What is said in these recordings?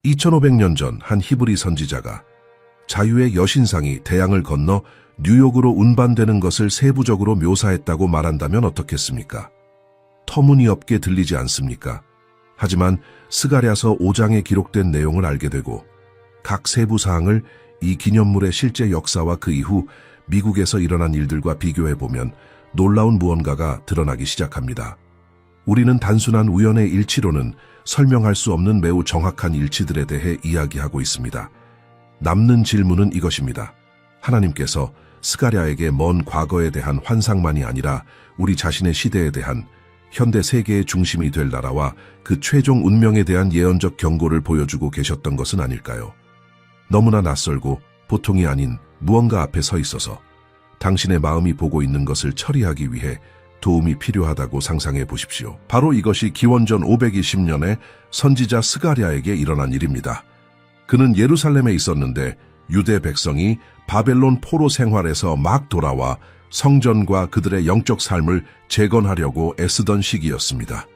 2500년 전 한 히브리 선지자가 자유의 여신상이 대양을 건너 뉴욕으로 운반되는 것을 세부적으로 묘사했다고 말한다면 어떻겠습니까? 터무니없게 들리지 않습니까? 하지만 스가랴서 5장에 기록된 내용을 알게 되고 각 세부 사항을 이 기념물의 실제 역사와 그 이후 미국에서 일어난 일들과 비교해보면 놀라운 무언가가 드러나기 시작합니다. 우리는 단순한 우연의 일치로는 설명할 수 없는 매우 정확한 일치들에 대해 이야기하고 있습니다. 남는 질문은 이것입니다. 하나님께서 스가랴에게 먼 과거에 대한 환상만이 아니라 우리 자신의 시대에 대한 현대 세계의 중심이 될 나라와 그 최종 운명에 대한 예언적 경고를 보여주고 계셨던 것은 아닐까요? 너무나 낯설고 보통이 아닌 무언가 앞에 서 있어서 당신의 마음이 보고 있는 것을 처리하기 위해 도움이 필요하다고 상상해 보십시오. 바로 이것이 기원전 520년에 선지자 스가랴에게 일어난 일입니다. 그는 예루살렘에 있었는데 유대 백성이 바벨론 포로 생활에서 막 돌아와 성전과 그들의 영적 삶을 재건하려고 애쓰던 시기였습니다.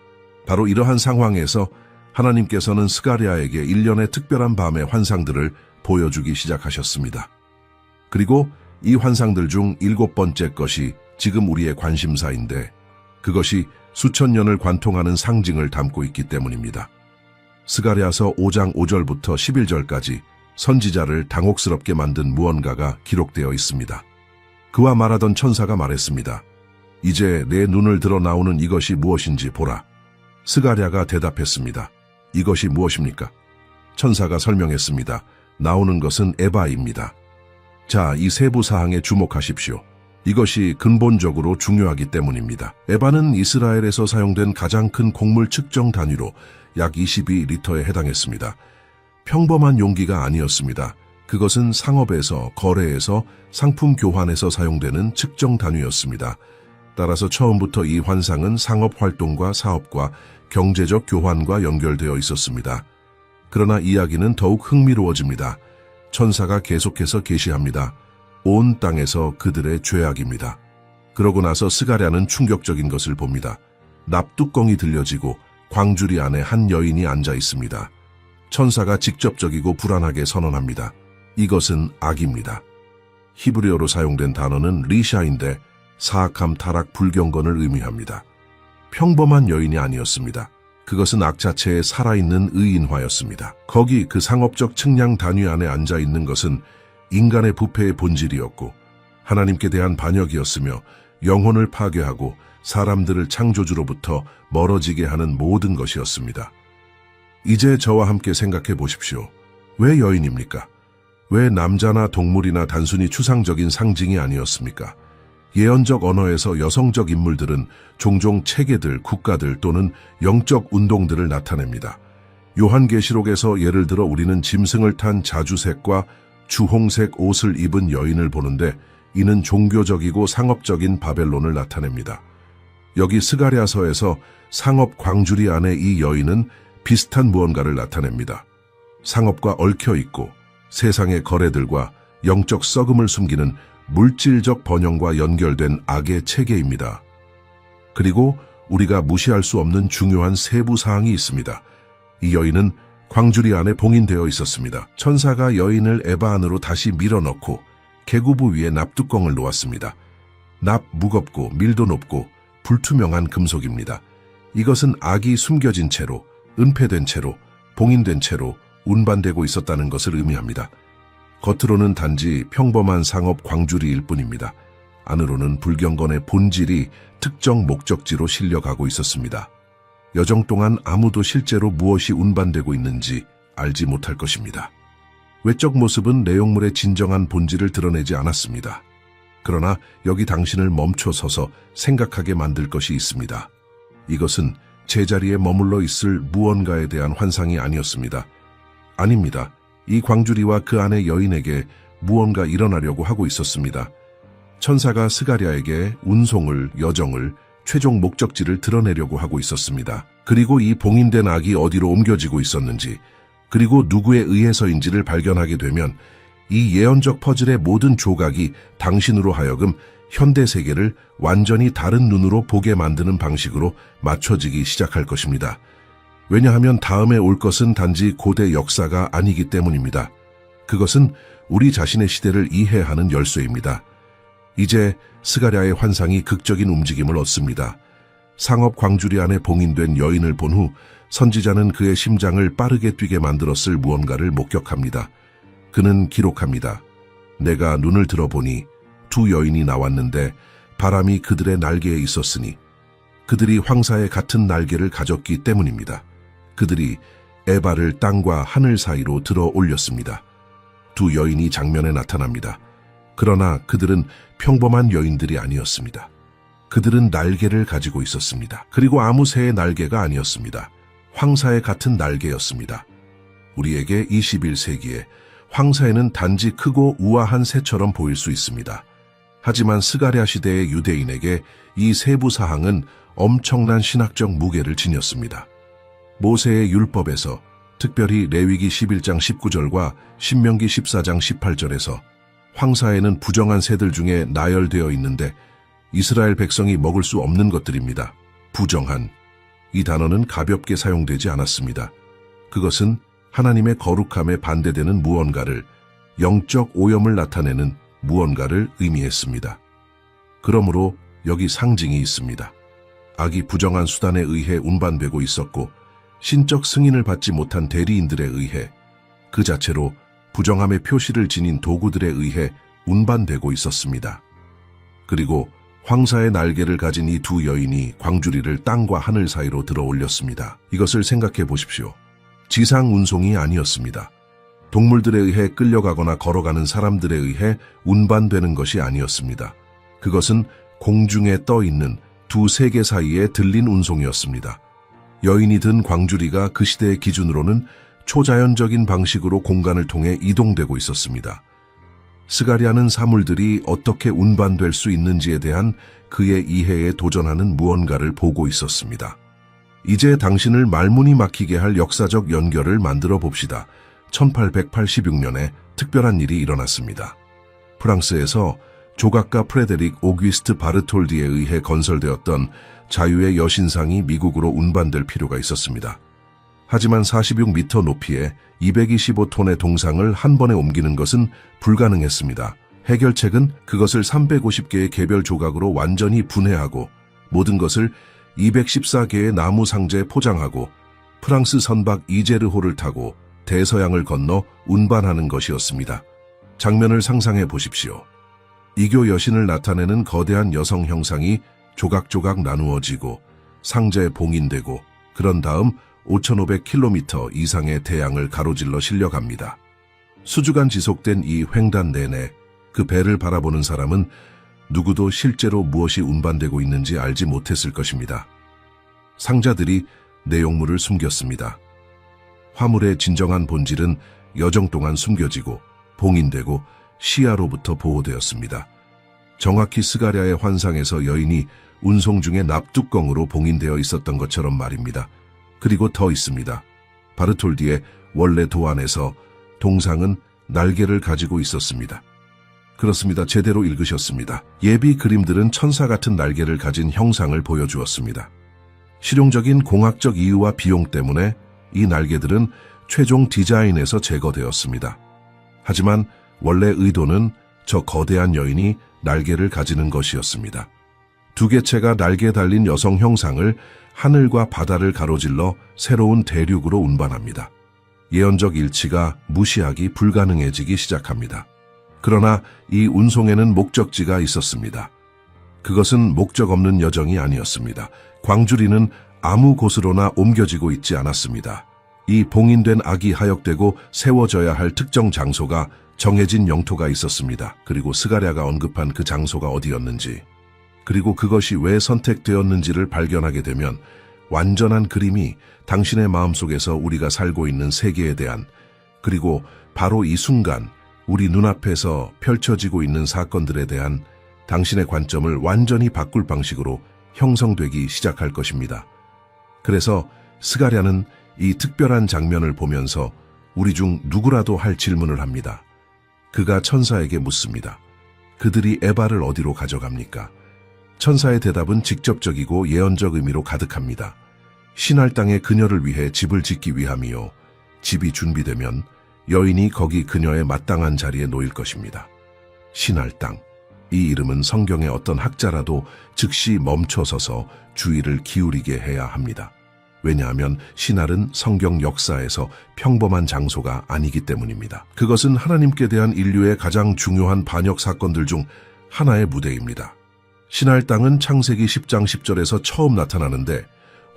바로 이러한 상황에서 하나님께서는 스가랴에게 일련의 특별한 밤의 환상들을 보여주기 시작하셨습니다. 그리고 이 환상들 중 7번째 것이 지금 우리의 관심사인데 그것이 수천 년을 관통하는 상징을 담고 있기 때문입니다. 스가랴서 5장 5절부터 11절까지 선지자를 당혹스럽게 만든 무언가가 기록되어 있습니다. 그와 말하던 천사가 말했습니다. 이제 내 눈을 들어 나오는 이것이 무엇인지 보라. 스가랴가 대답했습니다. 이것이 무엇입니까? 천사가 설명했습니다. 나오는 것은 에바입니다. 자, 이 세부 사항에 주목하십시오. 이것이 근본적으로 중요하기 때문입니다. 에바는 이스라엘에서 사용된 가장 큰 곡물 측정 단위로 약 22리터에 해당했습니다. 평범한 용기가 아니었습니다. 그것은 상업에서, 거래에서, 상품 교환에서 사용되는 측정 단위였습니다. 따라서 처음부터 이 환상은 상업 활동과 사업과 경제적 교환과 연결되어 있었습니다. 그러나 이야기는 더욱 흥미로워집니다. 천사가 계속해서 계시합니다. 온 땅에서 그들의 죄악입니다. 그러고 나서 스가랴는 충격적인 것을 봅니다. 납뚜껑이 들려지고 광주리 안에 한 여인이 앉아 있습니다. 천사가 직접적이고 불안하게 선언합니다. 이것은 악입니다. 히브리어로 사용된 단어는 리샤인데 사악함, 타락, 불경건을 의미합니다. 평범한 여인이 아니었습니다. 그것은 악 자체의 살아있는 의인화였습니다. 거기 그 상업적 측량 단위 안에 앉아 있는 것은 인간의 부패의 본질이었고 하나님께 대한 반역이었으며 영혼을 파괴하고 사람들을 창조주로부터 멀어지게 하는 모든 것이었습니다. 이제 저와 함께 생각해 보십시오. 왜 여인입니까? 왜 남자나 동물이나 단순히 추상적인 상징이 아니었습니까? 예언적 언어에서 여성적 인물들은 종종 체계들, 국가들 또는 영적 운동들을 나타냅니다. 요한계시록에서 예를 들어 우리는 짐승을 탄 자주색과 주홍색 옷을 입은 여인을 보는데 이는 종교적이고 상업적인 바벨론을 나타냅니다. 여기 스가랴서에서 상업 광주리 안에 이 여인은 비슷한 무언가를 나타냅니다. 상업과 얽혀 있고 세상의 거래들과 영적 썩음을 숨기는 물질적 번영과 연결된 악의 체계입니다. 그리고 우리가 무시할 수 없는 중요한 세부 사항이 있습니다. 이 여인은 광주리 안에 봉인되어 있었습니다. 천사가 여인을 에바 안으로 다시 밀어넣고 계구부 위에 납뚜껑을 놓았습니다. 납 무겁고 밀도 높고 불투명한 금속입니다. 이것은 악이 숨겨진 채로, 은폐된 채로, 봉인된 채로 운반되고 있었다는 것을 의미합니다. 겉으로는 단지 평범한 상업 광주리일 뿐입니다. 안으로는 불경건의 본질이 특정 목적지로 실려가고 있었습니다. 여정 동안 아무도 실제로 무엇이 운반되고 있는지 알지 못할 것입니다. 외적 모습은 내용물의 진정한 본질을 드러내지 않았습니다. 그러나 여기 당신을 멈춰 서서 생각하게 만들 것이 있습니다. 이것은 제자리에 머물러 있을 무언가에 대한 환상이 아니었습니다. 아닙니다. 이 광주리와 그 안의 여인에게 무언가 일어나려고 하고 있었습니다. 천사가 스가랴에게 운송을, 여정을, 최종 목적지를 드러내려고 하고 있었습니다. 그리고 이 봉인된 악이 어디로 옮겨지고 있었는지, 그리고 누구에 의해서인지를 발견하게 되면 이 예언적 퍼즐의 모든 조각이 당신으로 하여금 현대 세계를 완전히 다른 눈으로 보게 만드는 방식으로 맞춰지기 시작할 것입니다. 왜냐하면 다음에 올 것은 단지 고대 역사가 아니기 때문입니다. 그것은 우리 자신의 시대를 이해하는 열쇠입니다. 이제 스가랴의 환상이 극적인 움직임을 얻습니다. 상업 광주리 안에 봉인된 여인을 본 후 선지자는 그의 심장을 빠르게 뛰게 만들었을 무언가를 목격합니다. 그는 기록합니다. 내가 눈을 들어보니 두 여인이 나왔는데 바람이 그들의 날개에 있었으니 그들이 황사의 같은 날개를 가졌기 때문입니다. 그들이 에바를 땅과 하늘 사이로 들어 올렸습니다. 두 여인이 장면에 나타납니다. 그러나 그들은 평범한 여인들이 아니었습니다. 그들은 날개를 가지고 있었습니다. 그리고 아무 새의 날개가 아니었습니다. 황사의 같은 날개였습니다. 우리에게 21세기에 황사에는 단지 크고 우아한 새처럼 보일 수 있습니다. 하지만 스가랴 시대의 유대인에게 이 세부 사항은 엄청난 신학적 무게를 지녔습니다. 모세의 율법에서, 특별히 레위기 11장 19절과 신명기 14장 18절에서 황사에는 부정한 새들 중에 나열되어 있는데 이스라엘 백성이 먹을 수 없는 것들입니다. 부정한. 이 단어는 가볍게 사용되지 않았습니다. 그것은 하나님의 거룩함에 반대되는 무언가를, 영적 오염을 나타내는 무언가를 의미했습니다. 그러므로 여기 상징이 있습니다. 악이 부정한 수단에 의해 운반되고 있었고 신적 승인을 받지 못한 대리인들에 의해 그 자체로 부정함의 표시를 지닌 도구들에 의해 운반되고 있었습니다. 그리고 황사의 날개를 가진 이 두 여인이 광주리를 땅과 하늘 사이로 들어 올렸습니다. 이것을 생각해 보십시오. 지상 운송이 아니었습니다. 동물들에 의해 끌려가거나 걸어가는 사람들에 의해 운반되는 것이 아니었습니다. 그것은 공중에 떠 있는 두 세계 사이에 들린 운송이었습니다. 여인이 든 광주리가 그 시대의 기준으로는 초자연적인 방식으로 공간을 통해 이동되고 있었습니다. 스가랴는 사물들이 어떻게 운반될 수 있는지에 대한 그의 이해에 도전하는 무언가를 보고 있었습니다. 이제 당신을 말문이 막히게 할 역사적 연결을 만들어 봅시다. 1886년에 특별한 일이 일어났습니다. 프랑스에서 조각가 프레데릭 오귀스트 바르톨디에 의해 건설되었던 자유의 여신상이 미국으로 운반될 필요가 있었습니다. 하지만 46m 높이에 225톤의 동상을 한 번에 옮기는 것은 불가능했습니다. 해결책은 그것을 350개의 개별 조각으로 완전히 분해하고 모든 것을 214개의 나무 상자에 포장하고 프랑스 선박 이제르호를 타고 대서양을 건너 운반하는 것이었습니다. 장면을 상상해 보십시오. 이교 여신을 나타내는 거대한 여성 형상이 조각조각 나누어지고 상자에 봉인되고 그런 다음 5,500km 이상의 대양을 가로질러 실려갑니다. 수주간 지속된 이 횡단 내내 그 배를 바라보는 사람은 누구도 실제로 무엇이 운반되고 있는지 알지 못했을 것입니다. 상자들이 내용물을 숨겼습니다. 화물의 진정한 본질은 여정 동안 숨겨지고 봉인되고 시야로부터 보호되었습니다. 정확히 스가랴의 환상에서 여인이 운송 중에 납뚜껑으로 봉인되어 있었던 것처럼 말입니다. 그리고 더 있습니다. 바르톨디의 원래 도안에서 동상은 날개를 가지고 있었습니다. 그렇습니다. 제대로 읽으셨습니다. 예비 그림들은 천사 같은 날개를 가진 형상을 보여주었습니다. 실용적인 공학적 이유와 비용 때문에 이 날개들은 최종 디자인에서 제거되었습니다. 하지만 원래 의도는 저 거대한 여인이 날개를 가지는 것이었습니다. 두 개체가 날개 달린 여성 형상을 하늘과 바다를 가로질러 새로운 대륙으로 운반합니다. 예언적 일치가 무시하기 불가능해지기 시작합니다. 그러나 이 운송에는 목적지가 있었습니다. 그것은 목적 없는 여정이 아니었습니다. 광주리는 아무 곳으로나 옮겨지고 있지 않았습니다. 이 봉인된 악이 하역되고 세워져야 할 특정 장소가 정해진 영토가 있었습니다. 그리고 스가랴가 언급한 그 장소가 어디였는지, 그리고 그것이 왜 선택되었는지를 발견하게 되면 완전한 그림이 당신의 마음속에서 우리가 살고 있는 세계에 대한, 그리고 바로 이 순간 우리 눈앞에서 펼쳐지고 있는 사건들에 대한 당신의 관점을 완전히 바꿀 방식으로 형성되기 시작할 것입니다. 그래서 스가랴는 이 특별한 장면을 보면서 우리 중 누구라도 할 질문을 합니다. 그가 천사에게 묻습니다. 그들이 에바를 어디로 가져갑니까? 천사의 대답은 직접적이고 예언적 의미로 가득합니다. 신할 땅에 그녀를 위해 집을 짓기 위함이요. 집이 준비되면 여인이 거기 그녀의 마땅한 자리에 놓일 것입니다. 신할 땅. 이 이름은 성경의 어떤 학자라도 즉시 멈춰서서 주의를 기울이게 해야 합니다. 왜냐하면 신할은 성경 역사에서 평범한 장소가 아니기 때문입니다. 그것은 하나님께 대한 인류의 가장 중요한 반역 사건들 중 하나의 무대입니다. 신할 땅은 창세기 10장 10절에서 처음 나타나는데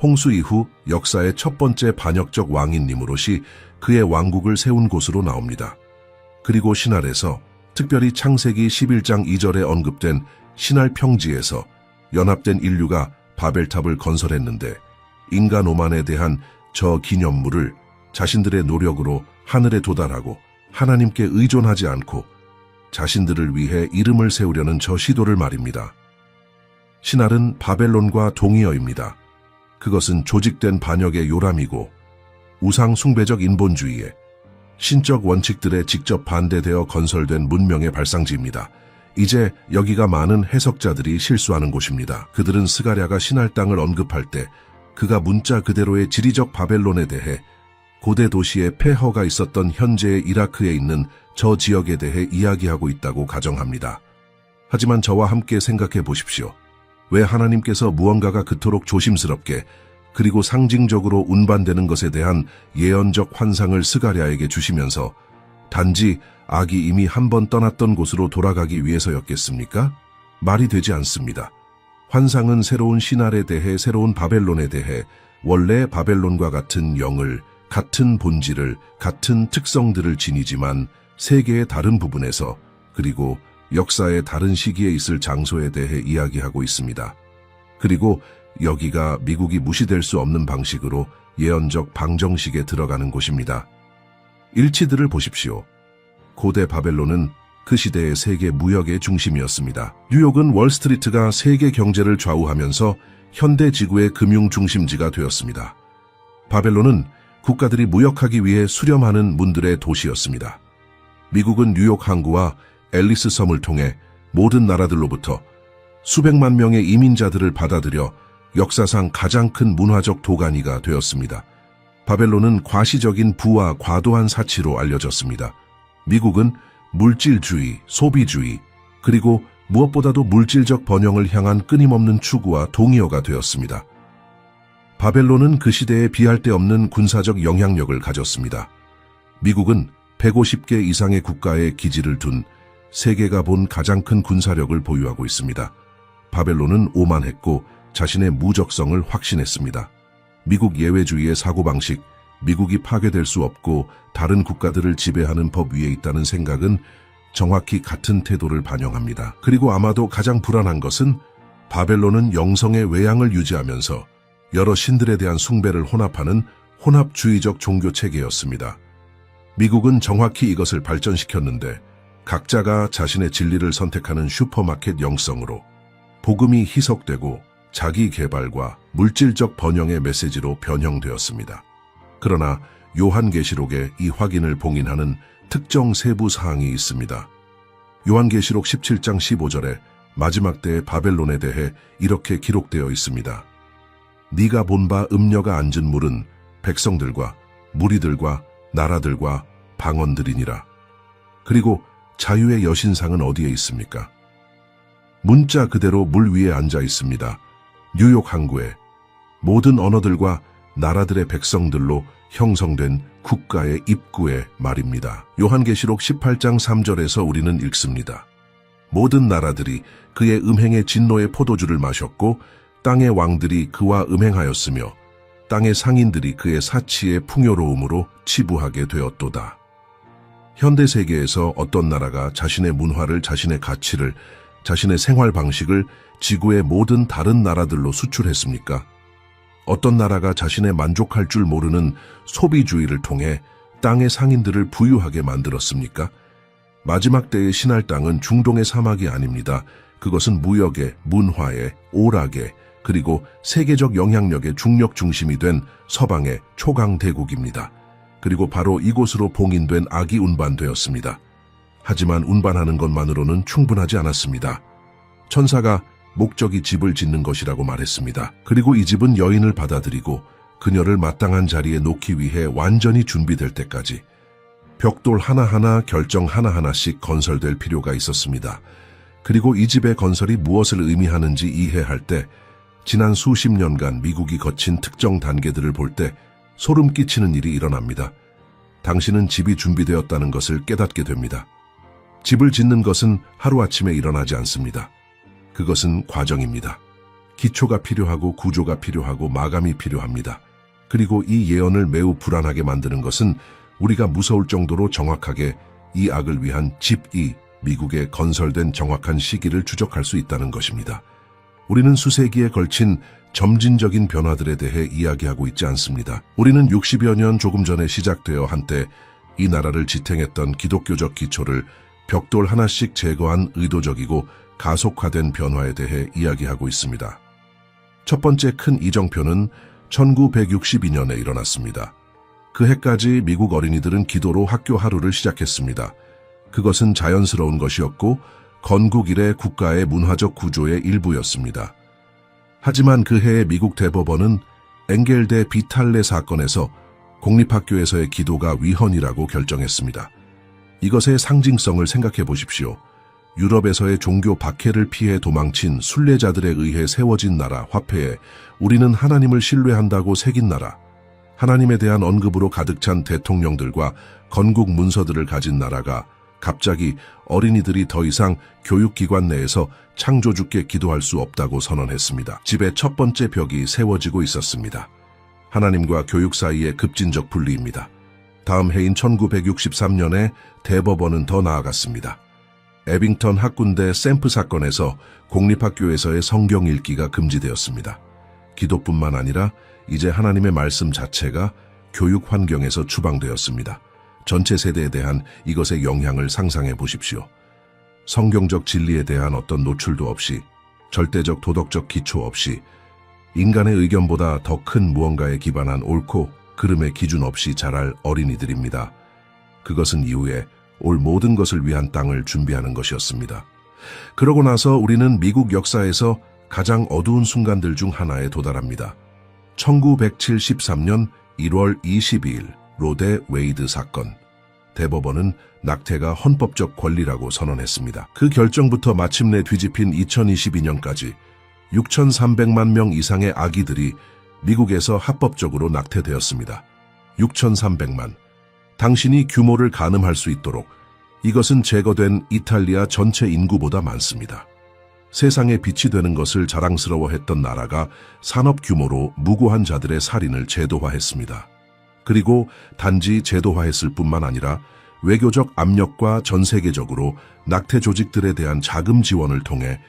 홍수 이후 역사의 첫 번째 반역적 왕인 니므롯이 그의 왕국을 세운 곳으로 나옵니다. 그리고 신할에서 특별히 창세기 11장 2절에 언급된 신할 평지에서 연합된 인류가 바벨탑을 건설했는데 인간 오만에 대한 저 기념물을 자신들의 노력으로 하늘에 도달하고 하나님께 의존하지 않고 자신들을 위해 이름을 세우려는 저 시도를 말입니다. 신할은 바벨론과 동의어입니다. 그것은 조직된 반역의 요람이고 우상 숭배적 인본주의에 신적 원칙들에 직접 반대되어 건설된 문명의 발상지입니다. 이제 여기가 많은 해석자들이 실수하는 곳입니다. 그들은 스가랴가 신할 땅을 언급할 때 그가 문자 그대로의 지리적 바벨론에 대해 고대 도시의 폐허가 있었던 현재의 이라크에 있는 저 지역에 대해 이야기하고 있다고 가정합니다. 하지만 저와 함께 생각해 보십시오. 왜 하나님께서 무언가가 그토록 조심스럽게 그리고 상징적으로 운반되는 것에 대한 예언적 환상을 스가랴에게 주시면서 단지 악이 이미 한 번 떠났던 곳으로 돌아가기 위해서였겠습니까? 말이 되지 않습니다. 환상은 새로운 신할에 대해 새로운 바벨론에 대해 원래 바벨론과 같은 영을, 같은 본질을, 같은 특성들을 지니지만 세계의 다른 부분에서 그리고 역사의 다른 시기에 있을 장소에 대해 이야기하고 있습니다. 그리고 여기가 미국이 무시될 수 없는 방식으로 예언적 방정식에 들어가는 곳입니다. 일치들을 보십시오. 고대 바벨론은 그 시대의 세계 무역의 중심이었습니다. 뉴욕은 월스트리트가 세계 경제를 좌우하면서 현대 지구의 금융 중심지가 되었습니다. 바벨론은 국가들이 무역하기 위해 수렴하는 문들의 도시였습니다. 미국은 뉴욕 항구와 앨리스 섬을 통해 모든 나라들로부터 수백만 명의 이민자들을 받아들여 역사상 가장 큰 문화적 도가니가 되었습니다. 바벨론은 과시적인 부와 과도한 사치로 알려졌습니다. 미국은 물질주의, 소비주의, 그리고 무엇보다도 물질적 번영을 향한 끊임없는 추구와 동의어가 되었습니다. 바벨론은 그 시대에 비할 데 없는 군사적 영향력을 가졌습니다. 미국은 150개 이상의 국가에 기지를 둔 세계가 본 가장 큰 군사력을 보유하고 있습니다. 바벨론은 오만했고 자신의 무적성을 확신했습니다. 미국 예외주의의 사고방식, 미국이 파괴될 수 없고 다른 국가들을 지배하는 법 위에 있다는 생각은 정확히 같은 태도를 반영합니다. 그리고 아마도 가장 불안한 것은 바벨론은 영성의 외양을 유지하면서 여러 신들에 대한 숭배를 혼합하는 혼합주의적 종교체계였습니다. 미국은 정확히 이것을 발전시켰는데 각자가 자신의 진리를 선택하는 슈퍼마켓 영성으로 복음이 희석되고 자기 개발과 물질적 번영의 메시지로 변형되었습니다. 그러나 요한계시록에 이 확인을 봉인하는 특정 세부 사항이 있습니다. 요한계시록 17장 15절에 마지막 때의 바벨론에 대해 이렇게 기록되어 있습니다. 네가 본 바 음녀가 앉은 물은 백성들과 무리들과 나라들과 방언들이니라. 그리고 자유의 여신상은 어디에 있습니까? 문자 그대로 물 위에 앉아 있습니다. 뉴욕 항구에 모든 언어들과 나라들의 백성들로 형성된 국가의 입구에 말입니다. 요한계시록 18장 3절에서 우리는 읽습니다. 모든 나라들이 그의 음행의 진노의 포도주를 마셨고 땅의 왕들이 그와 음행하였으며 땅의 상인들이 그의 사치의 풍요로움으로 치부하게 되었도다. 현대 세계에서 어떤 나라가 자신의 문화를, 자신의 가치를, 자신의 생활 방식을 지구의 모든 다른 나라들로 수출했습니까? 어떤 나라가 자신의 만족할 줄 모르는 소비주의를 통해 땅의 상인들을 부유하게 만들었습니까? 마지막 때의 신할 땅은 중동의 사막이 아닙니다. 그것은 무역의, 문화의, 오락의, 그리고 세계적 영향력의 중력 중심이 된 서방의 초강 대국입니다. 그리고 바로 이곳으로 봉인된 악이 운반되었습니다. 하지만 운반하는 것만으로는 충분하지 않았습니다. 천사가 목적이 집을 짓는 것이라고 말했습니다. 그리고 이 집은 여인을 받아들이고 그녀를 마땅한 자리에 놓기 위해 완전히 준비될 때까지 벽돌 하나하나 결정 하나하나씩 건설될 필요가 있었습니다. 그리고 이 집의 건설이 무엇을 의미하는지 이해할 때 지난 수십 년간 미국이 거친 특정 단계들을 볼 때 소름 끼치는 일이 일어납니다. 당신은 집이 준비되었다는 것을 깨닫게 됩니다. 집을 짓는 것은 하루아침에 일어나지 않습니다. 그것은 과정입니다. 기초가 필요하고 구조가 필요하고 마감이 필요합니다. 그리고 이 예언을 매우 불안하게 만드는 것은 우리가 무서울 정도로 정확하게 이 악을 위한 집이 미국에 건설된 정확한 시기를 추적할 수 있다는 것입니다. 우리는 수세기에 걸친 점진적인 변화들에 대해 이야기하고 있지 않습니다. 우리는 60여 년 조금 전에 시작되어 한때 이 나라를 지탱했던 기독교적 기초를 벽돌 하나씩 제거한 의도적이고 가속화된 변화에 대해 이야기하고 있습니다. 첫 번째 큰 이정표는 1962년에 일어났습니다. 그 해까지 미국 어린이들은 기도로 학교 하루를 시작했습니다. 그것은 자연스러운 것이었고 건국 이래 국가의 문화적 구조의 일부였습니다. 하지만 그 해의 미국 대법원은 엥겔 대 비탈레 사건에서 공립학교에서의 기도가 위헌이라고 결정했습니다. 이것의 상징성을 생각해 보십시오. 유럽에서의 종교 박해를 피해 도망친 순례자들에 의해 세워진 나라 화폐에 우리는 하나님을 신뢰한다고 새긴 나라, 하나님에 대한 언급으로 가득 찬 대통령들과 건국 문서들을 가진 나라가 갑자기 어린이들이 더 이상 교육기관 내에서 창조주께 기도할 수 없다고 선언했습니다. 집의 첫 번째 벽이 세워지고 있었습니다. 하나님과 교육 사이의 급진적 분리입니다. 다음 해인 1963년에 대법원은 더 나아갔습니다. 에빙턴 학군대 샘프 사건에서 공립학교에서의 성경 읽기가 금지되었습니다. 기도뿐만 아니라 이제 하나님의 말씀 자체가 교육 환경에서 추방되었습니다. 전체 세대에 대한 이것의 영향을 상상해 보십시오. 성경적 진리에 대한 어떤 노출도 없이, 절대적 도덕적 기초 없이, 인간의 의견보다 더 큰 무언가에 기반한 옳고 그름의 기준 없이 자랄 어린이들입니다. 그것은 이후에 올 모든 것을 위한 땅을 준비하는 것이었습니다. 그러고 나서 우리는 미국 역사에서 가장 어두운 순간들 중 하나에 도달합니다. 1973년 1월 22일 로데 웨이드 사건. 대법원은 낙태가 헌법적 권리라고 선언했습니다. 그 결정부터 마침내 뒤집힌 2022년까지 6,300만 명 이상의 아기들이 미국에서 합법적으로 낙태되었습니다. 6,300만. 당신이 규모를 가늠할 수 있도록 이것은 제거된 이탈리아 전체 인구보다 많습니다. 세상에 빛이 되는 것을 자랑스러워했던 나라가 산업 규모로 무고한 자들의 살인을 제도화했습니다. 그리고 단지 제도화했을 뿐만 아니라 외교적 압력과 전 세계적으로 낙태 조직들에 대한 자금 지원을 통해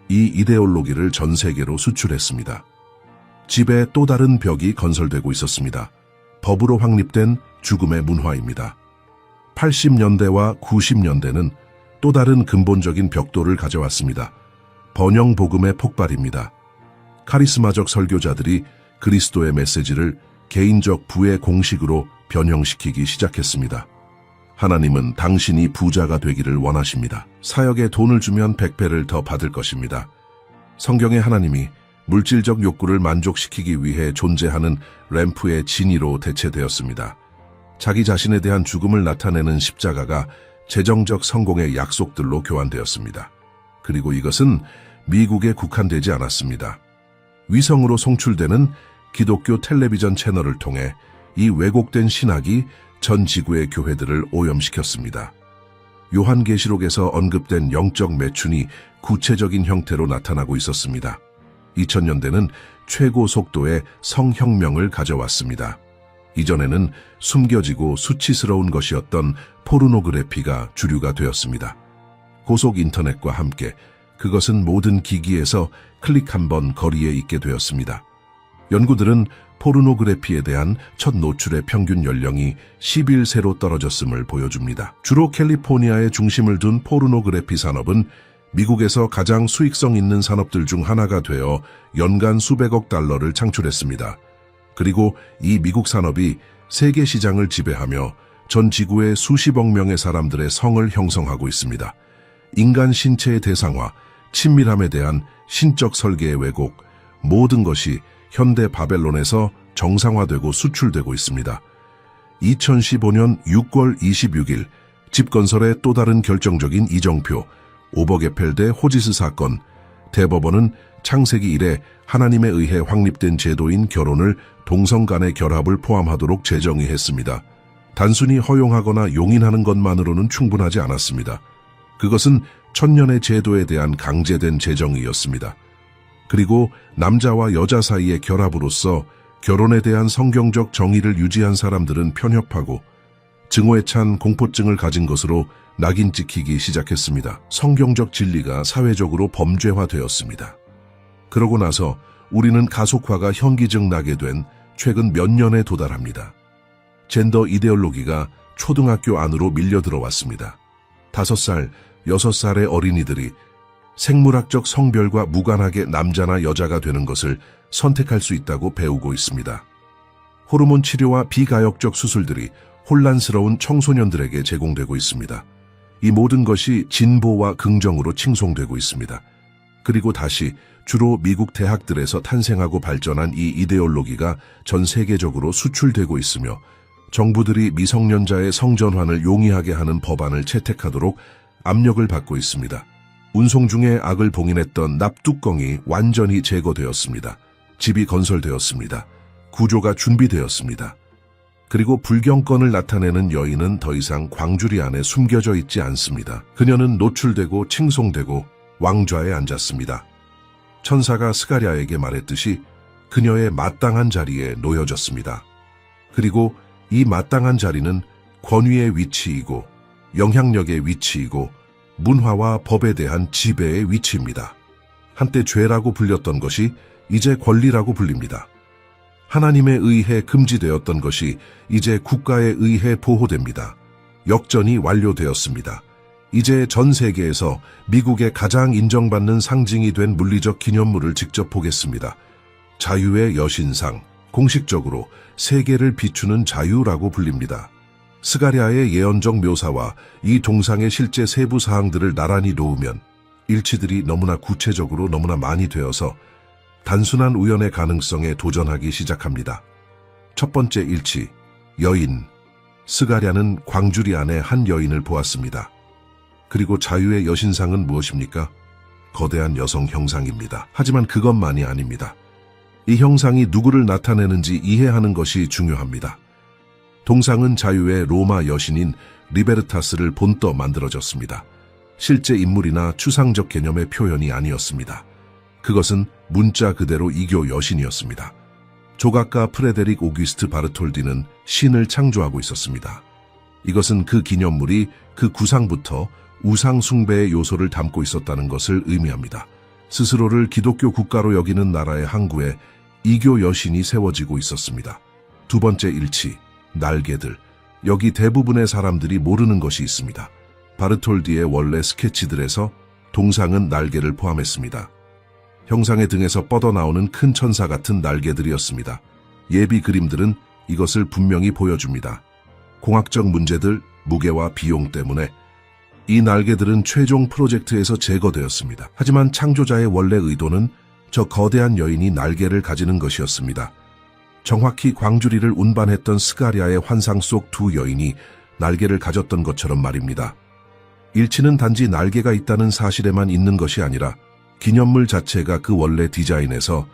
이 이데올로기를 전 세계로 수출했습니다. 집에 또 다른 벽이 건설되고 있었습니다. 법으로 확립된 죽음의 문화입니다. 80년대와 90년대는 또 다른 근본적인 벽돌을 가져왔습니다. 번영 복음의 폭발입니다. 카리스마적 설교자들이 그리스도의 메시지를 개인적 부의 공식으로 변형시키기 시작했습니다. 하나님은 당신이 부자가 되기를 원하십니다. 사역에 돈을 주면 100배를 더 받을 것입니다. 성경의 하나님이 물질적 욕구를 만족시키기 위해 존재하는 램프의 진위로 대체되었습니다. 자기 자신에 대한 죽음을 나타내는 십자가가 재정적 성공의 약속들로 교환되었습니다. 그리고 이것은 미국에 국한되지 않았습니다. 위성으로 송출되는 기독교 텔레비전 채널을 통해 이 왜곡된 신학이 전 지구의 교회들을 오염시켰습니다. 요한계시록에서 언급된 영적 매춘이 구체적인 형태로 나타나고 있었습니다. 2000년대는 최고 속도의 성혁명을 가져왔습니다. 이전에는 숨겨지고 수치스러운 것이었던 포르노그래피가 주류가 되었습니다. 고속 인터넷과 함께 그것은 모든 기기에서 클릭 한 번 거리에 있게 되었습니다. 연구들은 포르노그래피에 대한 첫 노출의 평균 연령이 11세로 떨어졌음을 보여줍니다. 주로 캘리포니아에 중심을 둔 포르노그래피 산업은 미국에서 가장 수익성 있는 산업들 중 하나가 되어 연간 수백억 달러를 창출했습니다. 그리고 이 미국 산업이 세계 시장을 지배하며 전 지구의 수십억 명의 사람들의 성을 형성하고 있습니다. 인간 신체의 대상화, 친밀함에 대한 신적 설계의 왜곡, 모든 것이 현대 바벨론에서 정상화되고 수출되고 있습니다. 2015년 6월 26일 집 건설의 또 다른 결정적인 이정표, 오버게펠대 호지스 사건, 대법원은 창세기 이래 하나님에 의해 확립된 제도인 결혼을 동성 간의 결합을 포함하도록 재정의했습니다. 단순히 허용하거나 용인하는 것만으로는 충분하지 않았습니다. 그것은 천년의 제도에 대한 강제된 재정의였습니다. 그리고 남자와 여자 사이의 결합으로서 결혼에 대한 성경적 정의를 유지한 사람들은 편협하고 증오에 찬 공포증을 가진 것으로 낙인 찍히기 시작했습니다. 성경적 진리가 사회적으로 범죄화되었습니다. 그러고 나서 우리는 가속화가 현기증 나게 된 최근 몇 년에 도달합니다. 젠더 이데올로기가 초등학교 안으로 밀려 들어왔습니다. 5살, 6살의 어린이들이 생물학적 성별과 무관하게 남자나 여자가 되는 것을 선택할 수 있다고 배우고 있습니다. 호르몬 치료와 비가역적 수술들이 혼란스러운 청소년들에게 제공되고 있습니다. 이 모든 것이 진보와 긍정으로 칭송되고 있습니다. 그리고 다시 주로 미국 대학들에서 탄생하고 발전한 이 이데올로기가 전 세계적으로 수출되고 있으며 정부들이 미성년자의 성전환을 용이하게 하는 법안을 채택하도록 압력을 받고 있습니다. 운송 중에 악을 봉인했던 납뚜껑이 완전히 제거되었습니다. 집이 건설되었습니다. 구조가 준비되었습니다. 그리고 불경건을 나타내는 여인은 더 이상 광주리 안에 숨겨져 있지 않습니다. 그녀는 노출되고 칭송되고 왕좌에 앉았습니다. 천사가 스가랴에게 말했듯이 그녀의 마땅한 자리에 놓여졌습니다. 그리고 이 마땅한 자리는 권위의 위치이고 영향력의 위치이고 문화와 법에 대한 지배의 위치입니다. 한때 죄라고 불렸던 것이 이제 권리라고 불립니다. 하나님에 의해 금지되었던 것이 이제 국가에 의해 보호됩니다. 역전이 완료되었습니다. 이제 전 세계에서 미국의 가장 인정받는 상징이 된 물리적 기념물을 직접 보겠습니다. 자유의 여신상, 공식적으로 세계를 비추는 자유라고 불립니다. 스가랴의 예언적 묘사와 이 동상의 실제 세부 사항들을 나란히 놓으면 일치들이 너무나 구체적으로 너무나 많이 되어서 단순한 우연의 가능성에 도전하기 시작합니다. 첫 번째 일치, 여인. 스가랴는 광주리 안에 한 여인을 보았습니다. 그리고 자유의 여신상은 무엇입니까? 거대한 여성 형상입니다. 하지만 그것만이 아닙니다. 이 형상이 누구를 나타내는지 이해하는 것이 중요합니다. 동상은 자유의 로마 여신인 리베르타스를 본떠 만들어졌습니다. 실제 인물이나 추상적 개념의 표현이 아니었습니다. 그것은 문자 그대로 이교 여신이었습니다. 조각가 프레데릭 오기스트 바르톨디는 신을 창조하고 있었습니다. 이것은 그 기념물이 그 구상부터 우상 숭배의 요소를 담고 있었다는 것을 의미합니다. 스스로를 기독교 국가로 여기는 나라의 항구에 이교 여신이 세워지고 있었습니다. 두 번째 일치, 날개들. 여기 대부분의 사람들이 모르는 것이 있습니다. 바르톨디의 원래 스케치들에서 동상은 날개를 포함했습니다. 형상의 등에서 뻗어나오는 큰 천사 같은 날개들이었습니다. 예비 그림들은 이것을 분명히 보여줍니다. 공학적 문제들, 무게와 비용 때문에 이 날개들은 최종 프로젝트에서 제거되었습니다. 하지만 창조자의 원래 의도는 저 거대한 여인이 날개를 가지는 것이었습니다. 정확히 광주리를 운반했던 스가랴의 환상 속 두 여인이 날개를 가졌던 것처럼 말입니다. 일치는 단지 날개가 있다는 사실에만 있는 것이 아니라 기념물 자체가 그 원래 디자인에서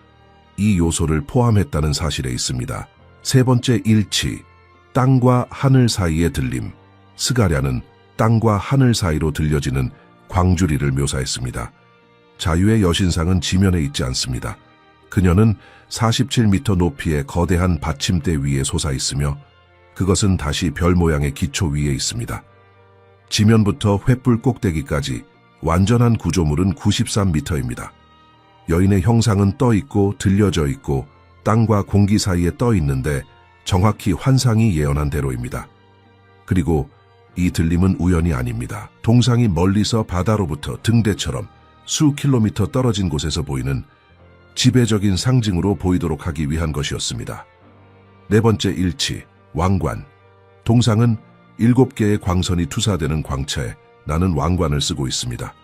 이 요소를 포함했다는 사실에 있습니다. 세 번째 일치, 땅과 하늘 사이의 들림. 스가랴는 땅과 하늘 사이로 들려지는 광주리를 묘사했습니다. 자유의 여신상은 지면에 있지 않습니다. 그녀는 47m 높이의 거대한 받침대 위에 솟아 있으며 그것은 다시 별 모양의 기초 위에 있습니다. 지면부터 횃불 꼭대기까지 완전한 구조물은 93m입니다. 여인의 형상은 떠 있고 들려져 있고 땅과 공기 사이에 떠 있는데 정확히 환상이 예언한 대로입니다. 그리고 이 들림은 우연이 아닙니다. 동상이 멀리서 바다로부터 등대처럼 수 킬로미터 떨어진 곳에서 보이는 지배적인 상징으로 보이도록 하기 위한 것이었습니다. 네 번째 일치, 왕관. 동상은 7개의 광선이 투사되는 광채에 나는 왕관을 쓰고 있습니다.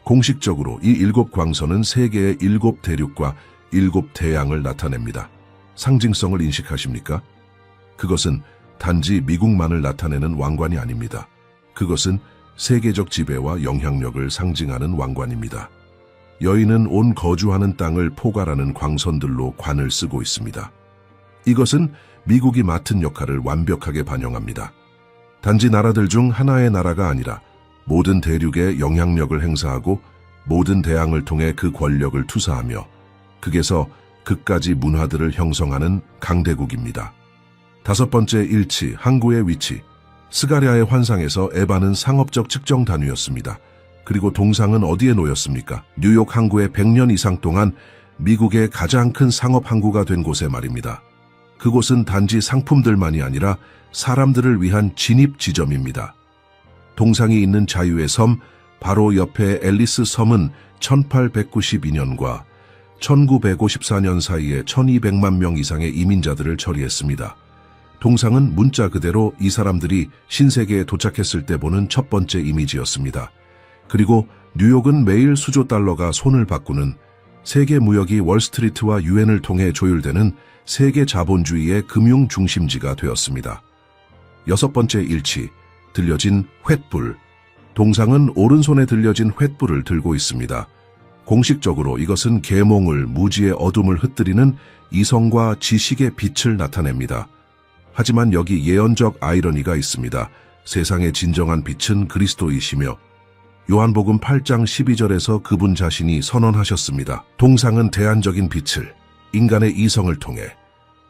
공식적으로 이 7광선은 세계의 7 대륙과 7 대양을 나타냅니다. 상징성을 인식하십니까? 그것은 단지 미국만을 나타내는 왕관이 아닙니다. 그것은 세계적 지배와 영향력을 상징하는 왕관입니다. 여인은 온 거주하는 땅을 포괄하는 광선들로 관을 쓰고 있습니다. 이것은 미국이 맡은 역할을 완벽하게 반영합니다. 단지 나라들 중 하나의 나라가 아니라 모든 대륙에 영향력을 행사하고 모든 대항을 통해 그 권력을 투사하며 극에서 극까지 문화들을 형성하는 강대국입니다. 다섯 번째 일치, 항구의 위치. 스가랴의 환상에서 에바는 상업적 측정 단위였습니다. 그리고 동상은 어디에 놓였습니까? 뉴욕 항구의 100년 이상 동안 미국의 가장 큰 상업 항구가 된 곳에 말입니다. 그곳은 단지 상품들만이 아니라 사람들을 위한 진입 지점입니다. 동상이 있는 자유의 섬, 바로 옆에 앨리스 섬은 1892년과 1954년 사이에 1200만 명 이상의 이민자들을 처리했습니다. 동상은 문자 그대로 이 사람들이 신세계에 도착했을 때 보는 첫 번째 이미지였습니다. 그리고 뉴욕은 매일 수조 달러가 손을 바꾸는 세계 무역이 월스트리트와 유엔을 통해 조율되는 세계 자본주의의 금융 중심지가 되었습니다. 여섯 번째 일치, 들려진 횃불. 동상은 오른손에 들려진 횃불을 들고 있습니다. 공식적으로 이것은 계몽을, 무지의 어둠을 흩뜨리는 이성과 지식의 빛을 나타냅니다. 하지만 여기 예언적 아이러니가 있습니다. 세상의 진정한 빛은 그리스도이시며 요한복음 8장 12절에서 그분 자신이 선언하셨습니다. 동상은 대안적인 빛을 인간의 이성을 통해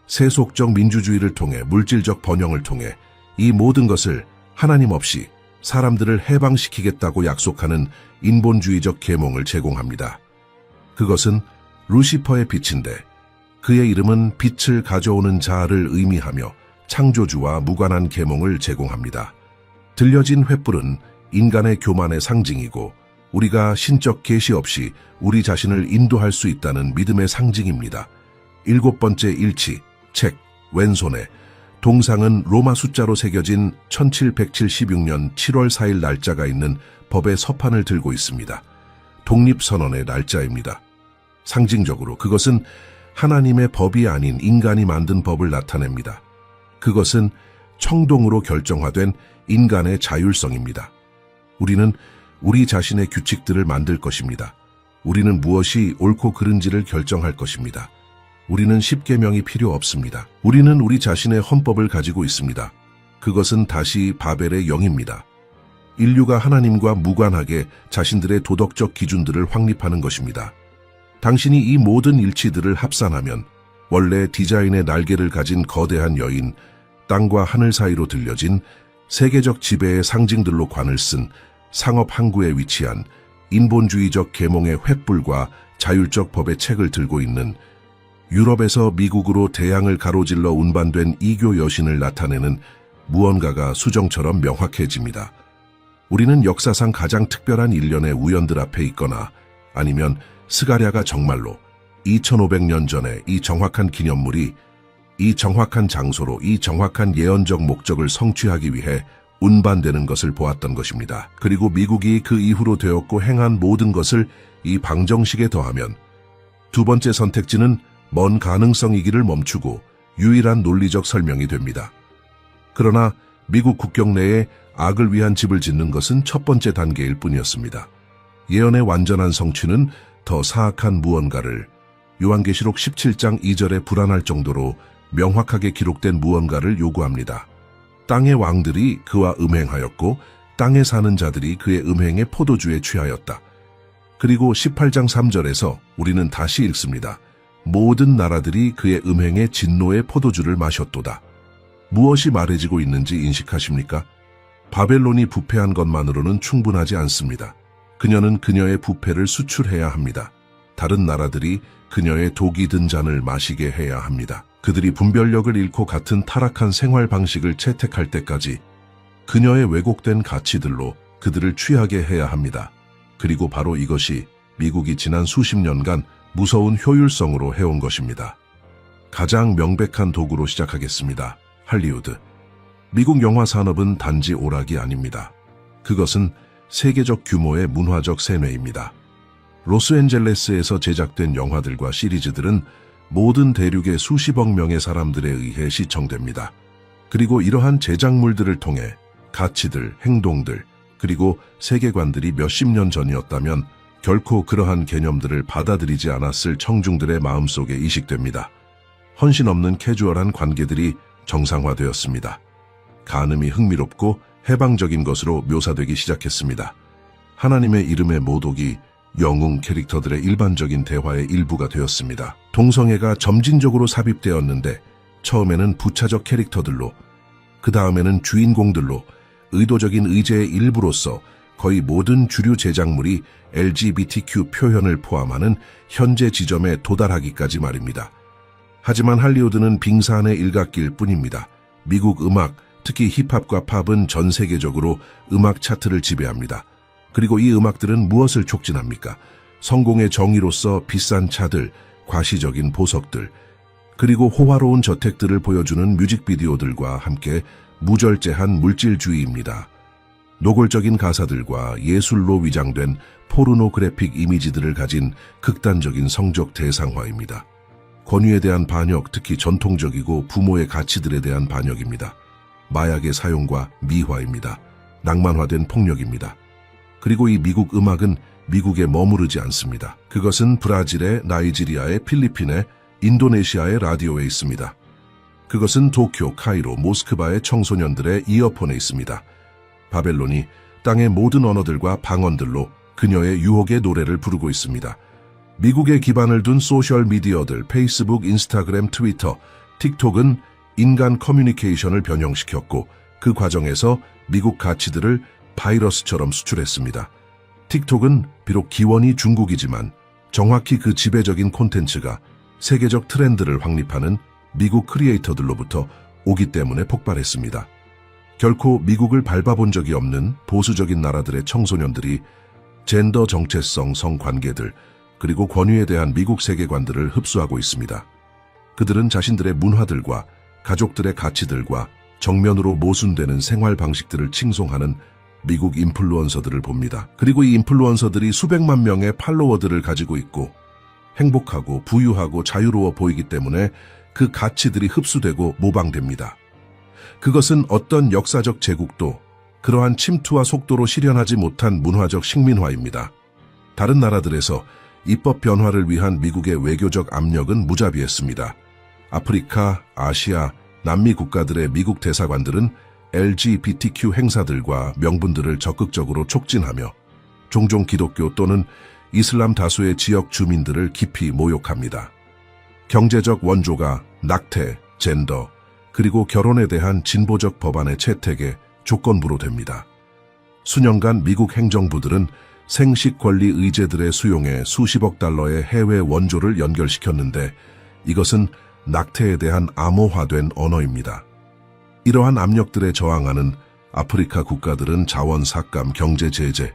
세속적 민주주의를 통해 물질적 번영을 통해 이 모든 것을 하나님 없이 사람들을 해방시키겠다고 약속하는 인본주의적 계몽을 제공합니다. 그것은 루시퍼의 빛인데 그의 이름은 빛을 가져오는 자를 의미하며 창조주와 무관한 계몽을 제공합니다. 들려진 횃불은 인간의 교만의 상징이고 우리가 신적 계시 없이 우리 자신을 인도할 수 있다는 믿음의 상징입니다. 일곱 번째 일치, 책, 왼손에. 동상은 로마 숫자로 새겨진 1776년 7월 4일 날짜가 있는 법의 서판을 들고 있습니다. 독립선언의 날짜입니다. 상징적으로 그것은 하나님의 법이 아닌 인간이 만든 법을 나타냅니다. 그것은 청동으로 결정화된 인간의 자율성입니다. 우리는 우리 자신의 규칙들을 만들 것입니다. 우리는 무엇이 옳고 그른지를 결정할 것입니다. 우리는 십계명이 필요 없습니다. 우리는 우리 자신의 헌법을 가지고 있습니다. 그것은 다시 바벨의 영입니다. 인류가 하나님과 무관하게 자신들의 도덕적 기준들을 확립하는 것입니다. 당신이 이 모든 일치들을 합산하면 원래 디자인의 날개를 가진 거대한 여인, 땅과 하늘 사이로 들려진 세계적 지배의 상징들로 관을 쓴 상업 항구에 위치한 인본주의적 계몽의 횃불과 자율적 법의 책을 들고 있는 유럽에서 미국으로 대양을 가로질러 운반된 이교 여신을 나타내는 무언가가 수정처럼 명확해집니다. 우리는 역사상 가장 특별한 일련의 우연들 앞에 있거나 아니면 스가랴가 정말로 2500년 전에 이 정확한 기념물이 이 정확한 장소로 이 정확한 예언적 목적을 성취하기 위해 운반되는 것을 보았던 것입니다. 그리고 미국이 그 이후로 되었고 행한 모든 것을 이 방정식에 더하면 두 번째 선택지는 먼 가능성이기를 멈추고 유일한 논리적 설명이 됩니다. 그러나 미국 국경 내에 악을 위한 집을 짓는 것은 첫 번째 단계일 뿐이었습니다. 예언의 완전한 성취는 더 사악한 무언가를 요한계시록 17장 2절에 불안할 정도로 명확하게 기록된 무언가를 요구합니다. 땅의 왕들이 그와 음행하였고 땅에 사는 자들이 그의 음행의 포도주에 취하였다. 그리고 18장 3절에서 우리는 다시 읽습니다. 모든 나라들이 그의 음행의 진노의 포도주를 마셨도다. 무엇이 말해지고 있는지 인식하십니까? 바벨론이 부패한 것만으로는 충분하지 않습니다. 그녀는 그녀의 부패를 수출해야 합니다. 다른 나라들이 그녀의 독이 든 잔을 마시게 해야 합니다. 그들이 분별력을 잃고 같은 타락한 생활 방식을 채택할 때까지 그녀의 왜곡된 가치들로 그들을 취하게 해야 합니다. 그리고 바로 이것이 미국이 지난 수십 년간 무서운 효율성으로 해온 것입니다. 가장 명백한 도구로 시작하겠습니다. 할리우드. 미국 영화 산업은 단지 오락이 아닙니다. 그것은 세계적 규모의 문화적 세뇌입니다. 로스앤젤레스에서 제작된 영화들과 시리즈들은 모든 대륙의 수십억 명의 사람들에 의해 시청됩니다. 그리고 이러한 제작물들을 통해 가치들, 행동들, 그리고 세계관들이 몇십 년 전이었다면 결코 그러한 개념들을 받아들이지 않았을 청중들의 마음속에 이식됩니다. 헌신 없는 캐주얼한 관계들이 정상화되었습니다. 간음이 흥미롭고 해방적인 것으로 묘사되기 시작했습니다. 하나님의 이름의 모독이 영웅 캐릭터들의 일반적인 대화의 일부가 되었습니다. 동성애가 점진적으로 삽입되었는데 처음에는 부차적 캐릭터들로, 그 다음에는 주인공들로 의도적인 의제의 일부로서 거의 모든 주류 제작물이 LGBTQ 표현을 포함하는 현재 지점에 도달하기까지 말입니다. 하지만 할리우드는 빙산의 일각일 뿐입니다. 미국 음악, 특히 힙합과 팝은 전 세계적으로 음악 차트를 지배합니다. 그리고 이 음악들은 무엇을 촉진합니까? 성공의 정의로서 비싼 차들, 과시적인 보석들, 그리고 호화로운 저택들을 보여주는 뮤직비디오들과 함께 무절제한 물질주의입니다. 노골적인 가사들과 예술로 위장된 포르노그래픽 이미지들을 가진 극단적인 성적 대상화입니다. 권위에 대한 반역, 특히 전통적이고 부모의 가치들에 대한 반역입니다. 마약의 사용과 미화입니다. 낭만화된 폭력입니다. 그리고 이 미국 음악은 미국에 머무르지 않습니다. 그것은 브라질의, 나이지리아의, 필리핀의, 인도네시아의 라디오에 있습니다. 그것은 도쿄, 카이로, 모스크바의 청소년들의 이어폰에 있습니다. 바벨론이 땅의 모든 언어들과 방언들로 그녀의 유혹의 노래를 부르고 있습니다. 미국에 기반을 둔 소셜미디어들, 페이스북, 인스타그램, 트위터, 틱톡은 인간 커뮤니케이션을 변형시켰고 그 과정에서 미국 가치들을 바이러스처럼 수출했습니다. 틱톡은 비록 기원이 중국이지만 정확히 그 지배적인 콘텐츠가 세계적 트렌드를 확립하는 미국 크리에이터들로부터 오기 때문에 폭발했습니다. 결코 미국을 밟아본 적이 없는 보수적인 나라들의 청소년들이 젠더 정체성, 성관계들, 그리고 권위에 대한 미국 세계관들을 흡수하고 있습니다. 그들은 자신들의 문화들과 가족들의 가치들과 정면으로 모순되는 생활 방식들을 칭송하는 미국 인플루언서들을 봅니다. 그리고 이 인플루언서들이 수백만 명의 팔로워들을 가지고 있고 행복하고 부유하고 자유로워 보이기 때문에 그 가치들이 흡수되고 모방됩니다. 그것은 어떤 역사적 제국도 그러한 침투와 속도로 실현하지 못한 문화적 식민화입니다. 다른 나라들에서 입법 변화를 위한 미국의 외교적 압력은 무자비했습니다. 아프리카, 아시아, 남미 국가들의 미국 대사관들은 LGBTQ 행사들과 명분들을 적극적으로 촉진하며 종종 기독교 또는 이슬람 다수의 지역 주민들을 깊이 모욕합니다. 경제적 원조가 낙태, 젠더, 그리고 결혼에 대한 진보적 법안의 채택의 조건부로 됩니다. 수년간 미국 행정부들은 생식 권리 의제들의 수용에 수십억 달러의 해외 원조를 연결시켰는데 이것은 낙태에 대한 암호화된 언어입니다. 이러한 압력들에 저항하는 아프리카 국가들은 자원 삭감, 경제 제재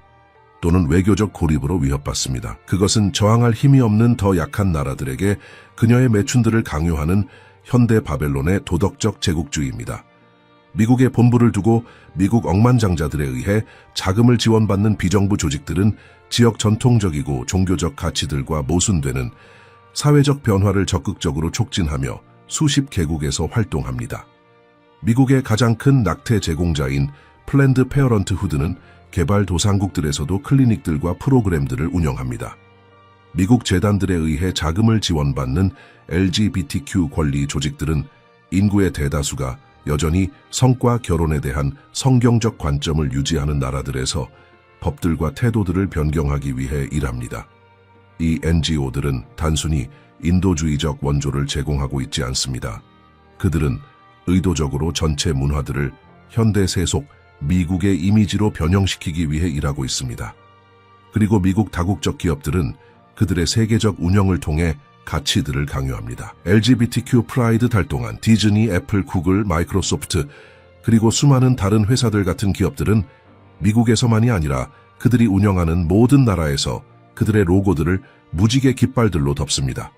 또는 외교적 고립으로 위협받습니다. 그것은 저항할 힘이 없는 더 약한 나라들에게 그녀의 매춘들을 강요하는 현대 바벨론의 도덕적 제국주의입니다. 미국의 본부를 두고 미국 억만장자들에 의해 자금을 지원받는 비정부 조직들은 지역 전통적이고 종교적 가치들과 모순되는 사회적 변화를 적극적으로 촉진하며 수십 개국에서 활동합니다. 미국의 가장 큰 낙태 제공자인 플랜드 페어런트후드는 개발도상국들에서도 클리닉들과 프로그램들을 운영합니다. 미국 재단들에 의해 자금을 지원받는 LGBTQ 권리 조직들은 인구의 대다수가 여전히 성과 결혼에 대한 성경적 관점을 유지하는 나라들에서 법들과 태도들을 변경하기 위해 일합니다. 이 NGO들은 단순히 인도주의적 원조를 제공하고 있지 않습니다. 그들은 의도적으로 전체 문화들을 현대 세속 미국의 이미지로 변형시키기 위해 일하고 있습니다. 그리고 미국 다국적 기업들은 그들의 세계적 운영을 통해 가치들을 강요합니다. LGBTQ 프라이드 달동안 디즈니, 애플, 구글, 마이크로소프트, 그리고 수많은 다른 회사들 같은 기업들은 미국에서만이 아니라 그들이 운영하는 모든 나라에서 그들의 로고들을 무지개 깃발들로 덮습니다.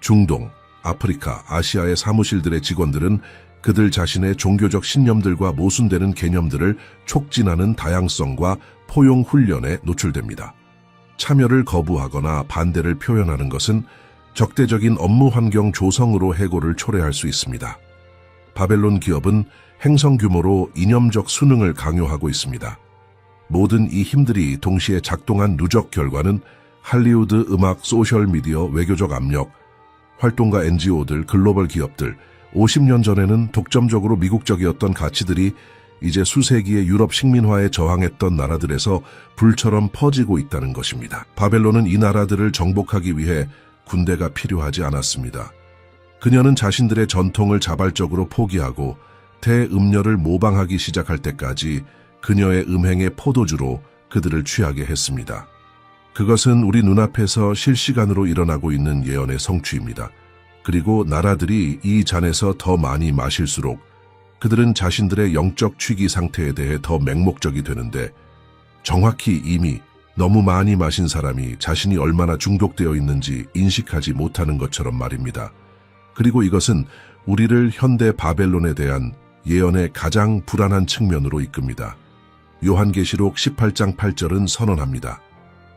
중동, 아프리카, 아시아의 사무실들의 직원들은 그들 자신의 종교적 신념들과 모순되는 개념들을 촉진하는 다양성과 포용 훈련에 노출됩니다. 참여를 거부하거나 반대를 표현하는 것은 적대적인 업무 환경 조성으로 해고를 초래할 수 있습니다. 바벨론 기업은 행성 규모로 이념적 수능을 강요하고 있습니다. 모든 이 힘들이 동시에 작동한 누적 결과는 할리우드, 음악, 소셜미디어, 외교적 압력, 활동가 NGO들, 글로벌 기업들, 50년 전에는 독점적으로 미국적이었던 가치들이 이제 수세기의 유럽 식민화에 저항했던 나라들에서 불처럼 퍼지고 있다는 것입니다. 바벨론은 이 나라들을 정복하기 위해 군대가 필요하지 않았습니다. 그녀는 자신들의 전통을 자발적으로 포기하고 대음녀를 모방하기 시작할 때까지 그녀의 음행의 포도주로 그들을 취하게 했습니다. 그것은 우리 눈앞에서 실시간으로 일어나고 있는 예언의 성취입니다. 그리고 나라들이 이 잔에서 더 많이 마실수록 그들은 자신들의 영적 취기 상태에 대해 더 맹목적이 되는데 정확히 이미 너무 많이 마신 사람이 자신이 얼마나 중독되어 있는지 인식하지 못하는 것처럼 말입니다. 그리고 이것은 우리를 현대 바벨론에 대한 예언의 가장 불안한 측면으로 이끕니다. 요한계시록 18장 8절은 선언합니다.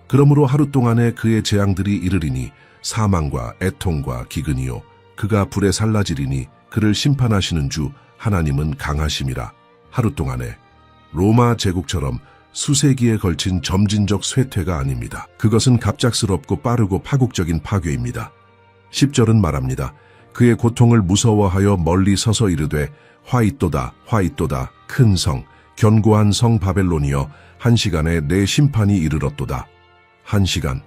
그러므로 하루 동안에 그의 재앙들이 이르리니 사망과 애통과 기근이요 그가 불에 살라지리니 그를 심판하시는 주 하나님은 강하심이라. 하루 동안에 로마 제국처럼 수세기에 걸친 점진적 쇠퇴가 아닙니다. 그것은 갑작스럽고 빠르고 파국적인 파괴입니다. 10절은 말합니다. 그의 고통을 무서워하여 멀리 서서 이르되 화이또다 화이또다 큰 성 견고한 성 바벨론이여 한 시간에 내 심판이 이르렀도다. 한 시간.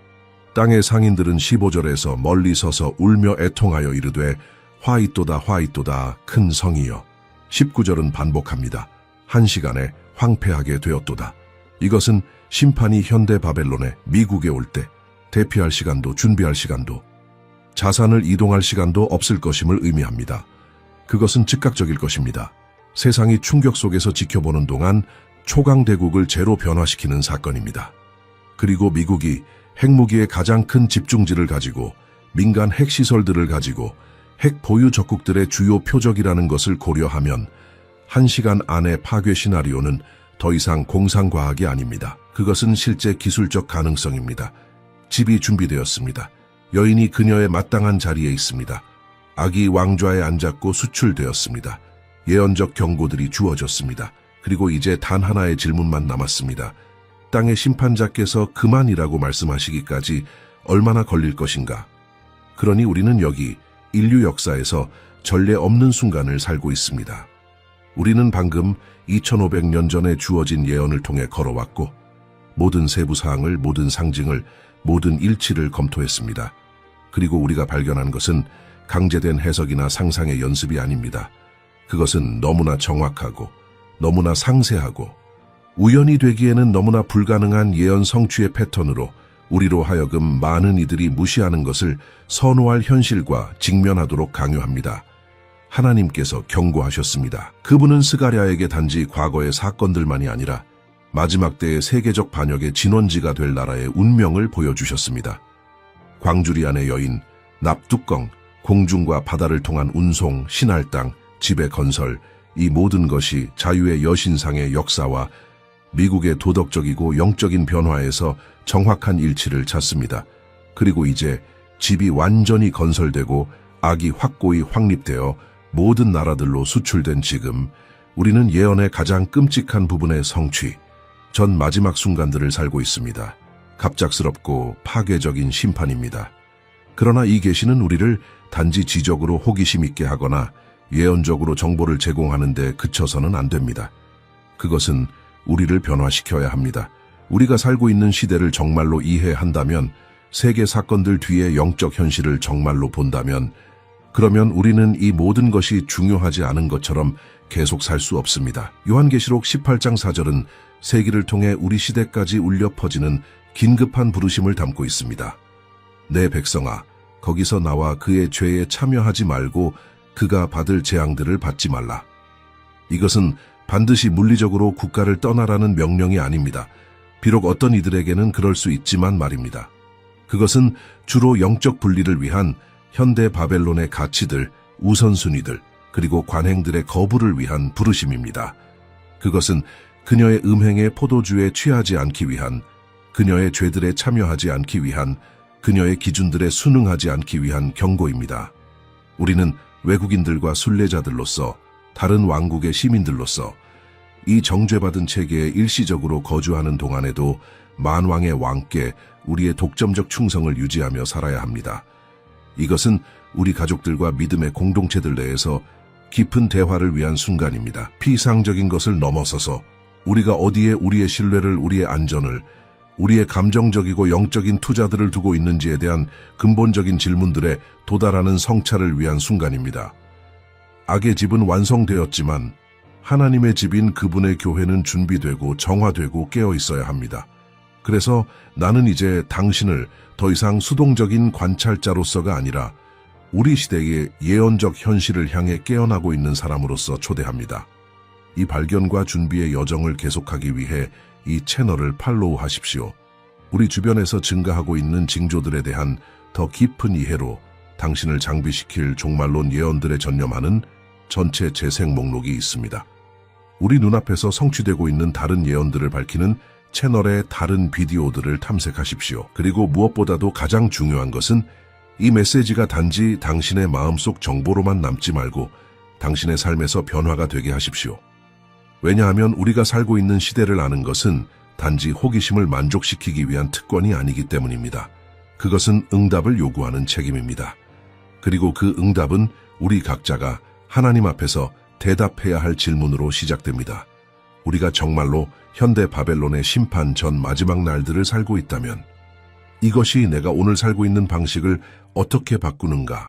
땅의 상인들은 15절에서 멀리 서서 울며 애통하여 이르되 화이또다 화이또다 큰 성이여. 19절은 반복합니다. 한 시간에 황폐하게 되었도다. 이것은 심판이 현대 바벨론에 미국에 올 때 대피할 시간도 준비할 시간도 자산을 이동할 시간도 없을 것임을 의미합니다. 그것은 즉각적일 것입니다. 세상이 충격 속에서 지켜보는 동안 초강대국을 제로 변화시키는 사건입니다. 그리고 미국이 핵무기의 가장 큰 집중지를 가지고 민간 핵시설들을 가지고 핵 보유 적국들의 주요 표적이라는 것을 고려하면 1시간 안의 파괴 시나리오는 더 이상 공상과학이 아닙니다. 그것은 실제 기술적 가능성입니다. 집이 준비되었습니다. 여인이 그녀의 마땅한 자리에 있습니다. 아기 왕좌에 앉았고 수출되었습니다. 예언적 경고들이 주어졌습니다. 그리고 이제 단 하나의 질문만 남았습니다. 땅의 심판자께서 그만이라고 말씀하시기까지 얼마나 걸릴 것인가? 그러니 우리는 여기 인류 역사에서 전례 없는 순간을 살고 있습니다. 우리는 방금 2500년 전에 주어진 예언을 통해 걸어왔고 모든 세부사항을, 모든 상징을, 모든 일치를 검토했습니다. 그리고 우리가 발견한 것은 강제된 해석이나 상상의 연습이 아닙니다. 그것은 너무나 정확하고 너무나 상세하고 우연이 되기에는 너무나 불가능한 예언 성취의 패턴으로 우리로 하여금 많은 이들이 무시하는 것을 선호할 현실과 직면하도록 강요합니다. 하나님께서 경고하셨습니다. 그분은 스가랴에게 단지 과거의 사건들만이 아니라 마지막 때의 세계적 반역의 진원지가 될 나라의 운명을 보여주셨습니다. 광주리 안의 여인, 납뚜껑, 공중과 바다를 통한 운송, 신할당, 집의 건설, 이 모든 것이 자유의 여신상의 역사와 미국의 도덕적이고 영적인 변화에서 정확한 일치를 찾습니다. 그리고 이제 집이 완전히 건설되고 악이 확고히 확립되어 모든 나라들로 수출된 지금 우리는 예언의 가장 끔찍한 부분의 성취, 전 마지막 순간들을 살고 있습니다. 갑작스럽고 파괴적인 심판입니다. 그러나 이 계시는 우리를 단지 지적으로 호기심 있게 하거나 예언적으로 정보를 제공하는 데 그쳐서는 안 됩니다. 그것은 우리를 변화시켜야 합니다. 우리가 살고 있는 시대를 정말로 이해한다면, 세계 사건들 뒤에 영적 현실을 정말로 본다면, 그러면 우리는 이 모든 것이 중요하지 않은 것처럼 계속 살 수 없습니다. 요한계시록 18장 4절은 세기를 통해 우리 시대까지 울려 퍼지는 긴급한 부르심을 담고 있습니다. 내 백성아, 거기서 나와 그의 죄에 참여하지 말고 그가 받을 재앙들을 받지 말라. 이것은 반드시 물리적으로 국가를 떠나라는 명령이 아닙니다. 비록 어떤 이들에게는 그럴 수 있지만 말입니다. 그것은 주로 영적 분리를 위한 현대 바벨론의 가치들, 우선순위들, 그리고 관행들의 거부를 위한 부르심입니다. 그것은 그녀의 음행의 포도주에 취하지 않기 위한, 그녀의 죄들에 참여하지 않기 위한, 그녀의 기준들에 순응하지 않기 위한 경고입니다. 우리는 외국인들과 순례자들로서, 다른 왕국의 시민들로서 이 정죄받은 체계에 일시적으로 거주하는 동안에도 만왕의 왕께 우리의 독점적 충성을 유지하며 살아야 합니다. 이것은 우리 가족들과 믿음의 공동체들 내에서 깊은 대화를 위한 순간입니다. 피상적인 것을 넘어서서 우리가 어디에 우리의 신뢰를, 우리의 안전을, 우리의 감정적이고 영적인 투자들을 두고 있는지에 대한 근본적인 질문들에 도달하는 성찰을 위한 순간입니다. 악의 집은 완성되었지만 하나님의 집인 그분의 교회는 준비되고 정화되고 깨어 있어야 합니다. 그래서 나는 이제 당신을 더 이상 수동적인 관찰자로서가 아니라 우리 시대의 예언적 현실을 향해 깨어나고 있는 사람으로서 초대합니다. 이 발견과 준비의 여정을 계속하기 위해 이 채널을 팔로우하십시오. 우리 주변에서 증가하고 있는 징조들에 대한 더 깊은 이해로 당신을 장비시킬 종말론 예언들에 전념하는 전체 재생 목록이 있습니다. 우리 눈앞에서 성취되고 있는 다른 예언들을 밝히는 채널의 다른 비디오들을 탐색하십시오. 그리고 무엇보다도 가장 중요한 것은 이 메시지가 단지 당신의 마음속 정보로만 남지 말고 당신의 삶에서 변화가 되게 하십시오. 왜냐하면 우리가 살고 있는 시대를 아는 것은 단지 호기심을 만족시키기 위한 특권이 아니기 때문입니다. 그것은 응답을 요구하는 책임입니다. 그리고 그 응답은 우리 각자가 하나님 앞에서 대답해야 할 질문으로 시작됩니다. 우리가 정말로 현대 바벨론의 심판 전 마지막 날들을 살고 있다면 이것이 내가 오늘 살고 있는 방식을 어떻게 바꾸는가?